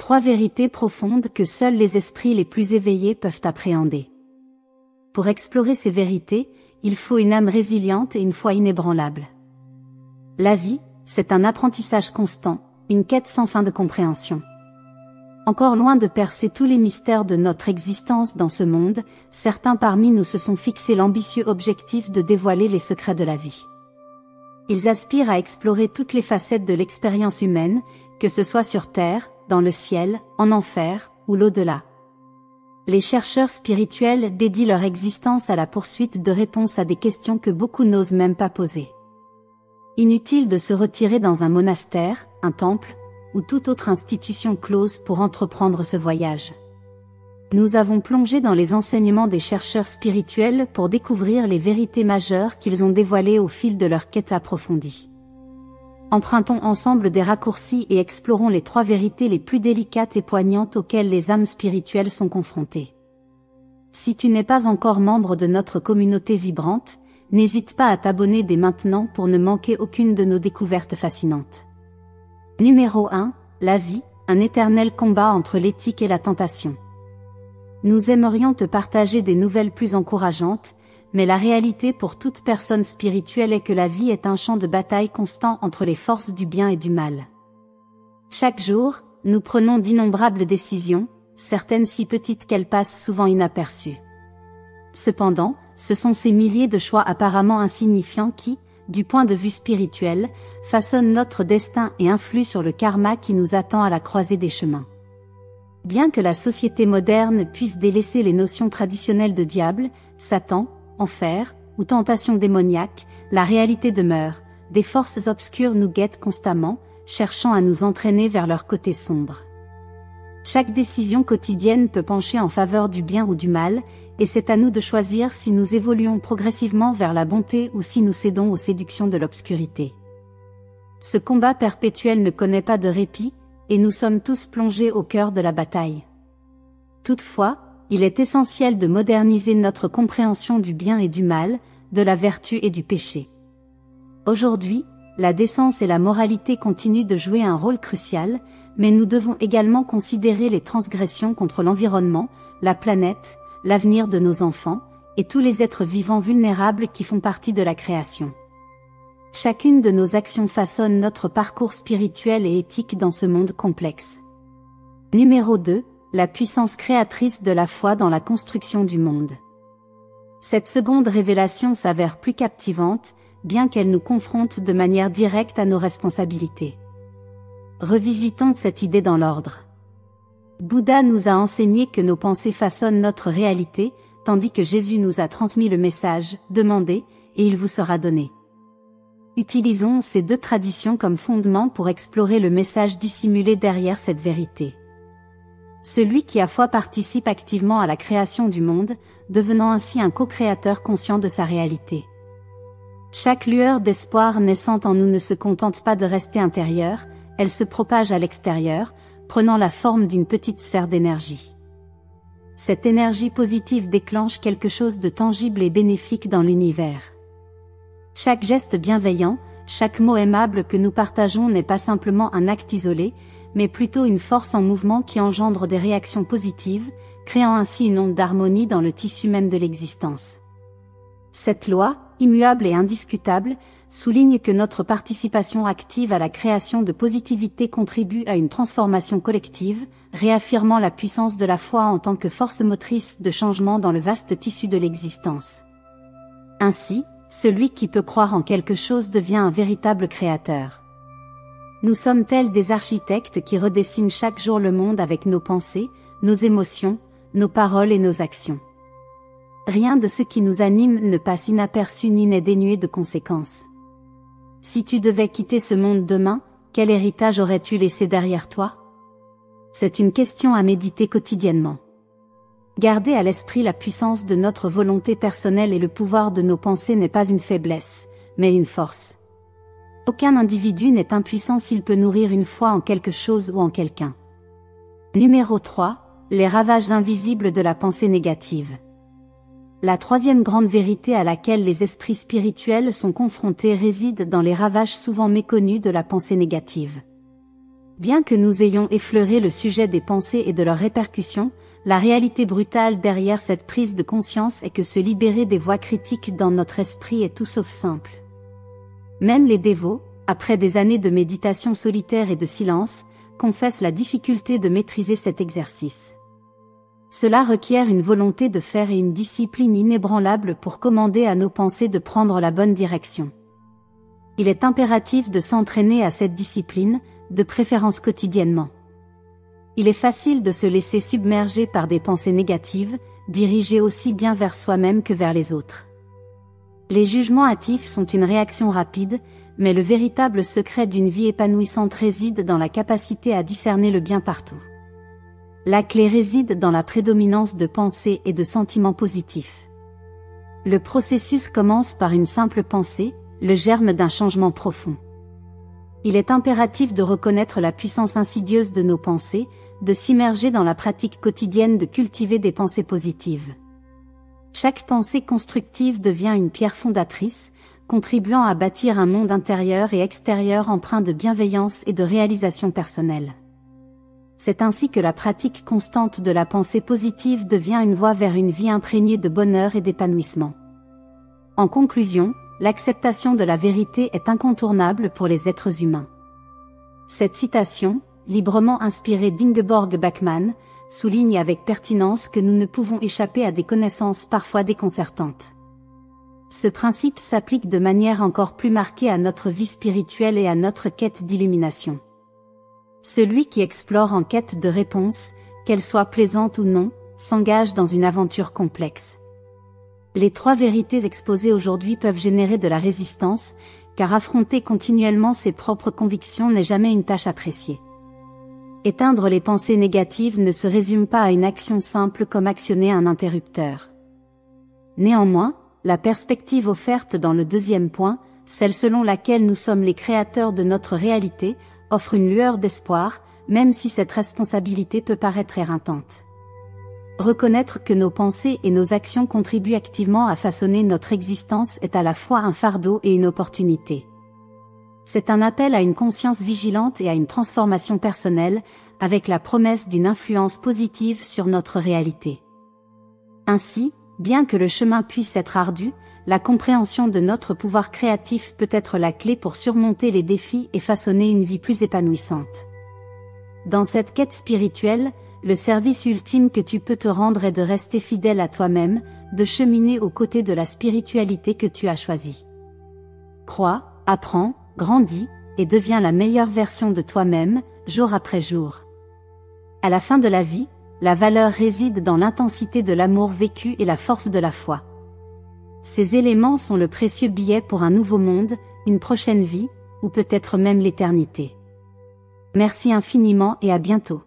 3 vérités profondes que seuls les esprits les plus éveillés peuvent appréhender. Pour explorer ces vérités, il faut une âme résiliente et une foi inébranlable. La vie, c'est un apprentissage constant, une quête sans fin de compréhension. Encore loin de percer tous les mystères de notre existence dans ce monde, certains parmi nous se sont fixés l'ambitieux objectif de dévoiler les secrets de la vie. Ils aspirent à explorer toutes les facettes de l'expérience humaine, que ce soit sur Terre, dans le ciel, en enfer, ou l'au-delà. Les chercheurs spirituels dédient leur existence à la poursuite de réponses à des questions que beaucoup n'osent même pas poser. Inutile de se retirer dans un monastère, un temple, ou toute autre institution close pour entreprendre ce voyage. Nous avons plongé dans les enseignements des chercheurs spirituels pour découvrir les vérités majeures qu'ils ont dévoilées au fil de leur quête approfondie. Empruntons ensemble des raccourcis et explorons les 3 vérités les plus délicates et poignantes auxquelles les âmes spirituelles sont confrontées. Si tu n'es pas encore membre de notre communauté vibrante, n'hésite pas à t'abonner dès maintenant pour ne manquer aucune de nos découvertes fascinantes. Numéro 1, la vie, un éternel combat entre l'éthique et la tentation. Nous aimerions te partager des nouvelles plus encourageantes, mais la réalité pour toute personne spirituelle est que la vie est un champ de bataille constant entre les forces du bien et du mal. Chaque jour, nous prenons d'innombrables décisions, certaines si petites qu'elles passent souvent inaperçues. Cependant, ce sont ces milliers de choix apparemment insignifiants qui, du point de vue spirituel, façonnent notre destin et influent sur le karma qui nous attend à la croisée des chemins. Bien que la société moderne puisse délaisser les notions traditionnelles de diable, Satan, enfer, ou tentation démoniaque, la réalité demeure, des forces obscures nous guettent constamment, cherchant à nous entraîner vers leur côté sombre. Chaque décision quotidienne peut pencher en faveur du bien ou du mal, et c'est à nous de choisir si nous évoluons progressivement vers la bonté ou si nous cédons aux séductions de l'obscurité. Ce combat perpétuel ne connaît pas de répit, et nous sommes tous plongés au cœur de la bataille. Toutefois, il est essentiel de moderniser notre compréhension du bien et du mal, de la vertu et du péché. Aujourd'hui, la décence et la moralité continuent de jouer un rôle crucial, mais nous devons également considérer les transgressions contre l'environnement, la planète, l'avenir de nos enfants, et tous les êtres vivants vulnérables qui font partie de la création. Chacune de nos actions façonne notre parcours spirituel et éthique dans ce monde complexe. Numéro 2, la puissance créatrice de la foi dans la construction du monde. Cette seconde révélation s'avère plus captivante, bien qu'elle nous confronte de manière directe à nos responsabilités. Revisitons cette idée dans l'ordre. Bouddha nous a enseigné que nos pensées façonnent notre réalité, tandis que Jésus nous a transmis le message « Demandez, et il vous sera donné ». Utilisons ces 2 traditions comme fondement pour explorer le message dissimulé derrière cette vérité. Celui qui a foi participe activement à la création du monde, devenant ainsi un co-créateur conscient de sa réalité. Chaque lueur d'espoir naissante en nous ne se contente pas de rester intérieure, elle se propage à l'extérieur, prenant la forme d'une petite sphère d'énergie. Cette énergie positive déclenche quelque chose de tangible et bénéfique dans l'univers. Chaque geste bienveillant, chaque mot aimable que nous partageons n'est pas simplement un acte isolé, mais plutôt une force en mouvement qui engendre des réactions positives, créant ainsi une onde d'harmonie dans le tissu même de l'existence. Cette loi, immuable et indiscutable, souligne que notre participation active à la création de positivité contribue à une transformation collective, réaffirmant la puissance de la foi en tant que force motrice de changement dans le vaste tissu de l'existence. Ainsi, celui qui peut croire en quelque chose devient un véritable créateur. Nous sommes tels des architectes qui redessinent chaque jour le monde avec nos pensées, nos émotions, nos paroles et nos actions. Rien de ce qui nous anime ne passe inaperçu ni n'est dénué de conséquences. Si tu devais quitter ce monde demain, quel héritage aurais-tu laissé derrière toi? C'est une question à méditer quotidiennement. Garder à l'esprit la puissance de notre volonté personnelle et le pouvoir de nos pensées n'est pas une faiblesse, mais une force. Aucun individu n'est impuissant s'il peut nourrir une foi en quelque chose ou en quelqu'un. Numéro 3, les ravages invisibles de la pensée négative. La troisième grande vérité à laquelle les esprits spirituels sont confrontés réside dans les ravages souvent méconnus de la pensée négative. Bien que nous ayons effleuré le sujet des pensées et de leurs répercussions, la réalité brutale derrière cette prise de conscience est que se libérer des voix critiques dans notre esprit est tout sauf simple. Même les dévots, après des années de méditation solitaire et de silence, confessent la difficulté de maîtriser cet exercice. Cela requiert une volonté de fer et une discipline inébranlable pour commander à nos pensées de prendre la bonne direction. Il est impératif de s'entraîner à cette discipline, de préférence quotidiennement. Il est facile de se laisser submerger par des pensées négatives, dirigées aussi bien vers soi-même que vers les autres. Les jugements hâtifs sont une réaction rapide, mais le véritable secret d'une vie épanouissante réside dans la capacité à discerner le bien partout. La clé réside dans la prédominance de pensées et de sentiments positifs. Le processus commence par une simple pensée, le germe d'un changement profond. Il est impératif de reconnaître la puissance insidieuse de nos pensées, de s'immerger dans la pratique quotidienne de cultiver des pensées positives. Chaque pensée constructive devient une pierre fondatrice, contribuant à bâtir un monde intérieur et extérieur empreint de bienveillance et de réalisation personnelle. C'est ainsi que la pratique constante de la pensée positive devient une voie vers une vie imprégnée de bonheur et d'épanouissement. En conclusion, l'acceptation de la vérité est incontournable pour les êtres humains. Cette citation, librement inspirée d'Ingeborg Bachmann, souligne avec pertinence que nous ne pouvons échapper à des connaissances parfois déconcertantes. Ce principe s'applique de manière encore plus marquée à notre vie spirituelle et à notre quête d'illumination. Celui qui explore en quête de réponses, qu'elles soient plaisantes ou non, s'engage dans une aventure complexe. Les trois vérités exposées aujourd'hui peuvent générer de la résistance, car affronter continuellement ses propres convictions n'est jamais une tâche appréciée. Éteindre les pensées négatives ne se résume pas à une action simple comme actionner un interrupteur. Néanmoins, la perspective offerte dans le deuxième point, celle selon laquelle nous sommes les créateurs de notre réalité, offre une lueur d'espoir, même si cette responsabilité peut paraître éreintante. Reconnaître que nos pensées et nos actions contribuent activement à façonner notre existence est à la fois un fardeau et une opportunité. C'est un appel à une conscience vigilante et à une transformation personnelle, avec la promesse d'une influence positive sur notre réalité. Ainsi, bien que le chemin puisse être ardu, la compréhension de notre pouvoir créatif peut être la clé pour surmonter les défis et façonner une vie plus épanouissante. Dans cette quête spirituelle, le service ultime que tu peux te rendre est de rester fidèle à toi-même, de cheminer aux côtés de la spiritualité que tu as choisie. Crois, apprends, grandis, et deviens la meilleure version de toi-même, jour après jour. À la fin de la vie, la valeur réside dans l'intensité de l'amour vécu et la force de la foi. Ces éléments sont le précieux billet pour un nouveau monde, une prochaine vie, ou peut-être même l'éternité. Merci infiniment et à bientôt.